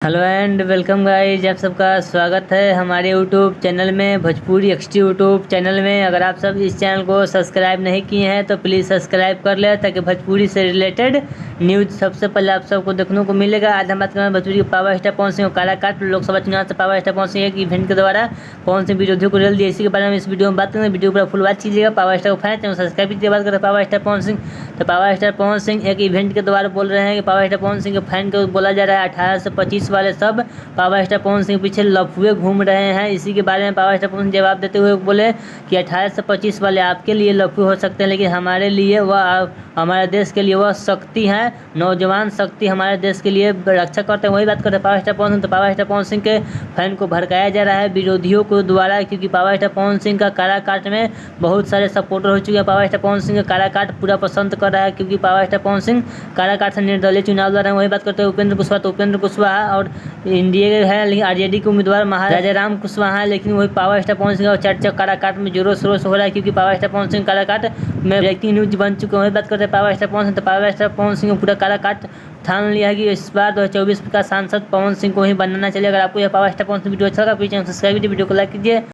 Hello and welcome guys, आप सबका स्वागत है हमारे यूट्यूब चैनल में भोजपुरी एक्सटी यूट्यूब चैनल में। अगर आप सब इस चैनल को सब्सक्राइब नहीं किए हैं तो प्लीज़ सब्सक्राइब कर ले ताकि भोजपुरी से रिलेटेड न्यूज़ सबसे पहले आप सबको देखने को मिलेगा। आज हम बात करें भोजपुरी के पावर स्टार पवन सिंह और काराकाट लोकसभा चुनाव से पावर स्टार पवन सिंह एक इवेंट के द्वारा पवन सिंह विरोधियों को रेल दिया। इसी के बारे में इस वीडियो में बात करेंगे। वीडियो पर फुल बात कीजिएगा। पावर स्टार को फैन चैनल सब्सक्राइब कीजिए। बात करें पावर स्टार पवन सिंह, तो पावर स्टार पवन सिंह एक इवेंट के द्वारा बोल रहे हैं कि पावर स्टार पवन सिंह के फैन को बोला जा रहा है 18 से 25 वाले सब पावर स्टार पवन सिंह पीछे लफुए घूम रहे हैं। इसी के बारे में पावर स्टार पवन सिंह जवाब देते हुए बोले कि 18 से 25 वाले आपके लिए लफुए हो सकते हैं, लेकिन हमारे लिए वह हमारे देश के लिए वह शक्ति है, नौजवान शक्ति हमारे देश के लिए रक्षा करते हैं। वही बात करते हैं पावर स्टार पवन सिंह, तो पावर स्टार पवन सिंह के फैन को भड़काया जा रहा है विरोधियों को द्वारा, क्योंकि पावर स्टार पवन सिंह का काराकाट में बहुत सारे सपोर्टर हो चुके हैं। पावर स्टार पवन सिंह का काराकाट पूरा पसंद कर रहा है, क्योंकि पावर स्टार पवन सिंह काराकाट से निर्दलीय चुनाव लड़ रहे हैं। वही बात करते हैं उपेंद्र कुशवाहा, तो उपेंद्र कुशवाहा और एनडीए है, लेकिन आरजेडी के उम्मीदवार महाराजा राम कुशवाहा है, लेकिन वही पावर स्टार पवन सिंह का चर्चा काराकाट में जोरों शोरों से हो रहा है, क्योंकि पावर स्टार पवन सिंह काराकाट में ब्रेकिंग न्यूज बन चुके हैं। वही बात करते हैं पावर स्टार पवन सिंह, तो पावर स्टार पवन सिंह पूरा काराकाट ठान लिया है कि इस बार 2024 का सांसद पवन सिंह को ही बनाना चाहिए। अगर आपको यह power star Pawan Singh video अच्छा लगा प्लीज सब्सक्राइब कीजिए, वीडियो को लाइक कीजिए।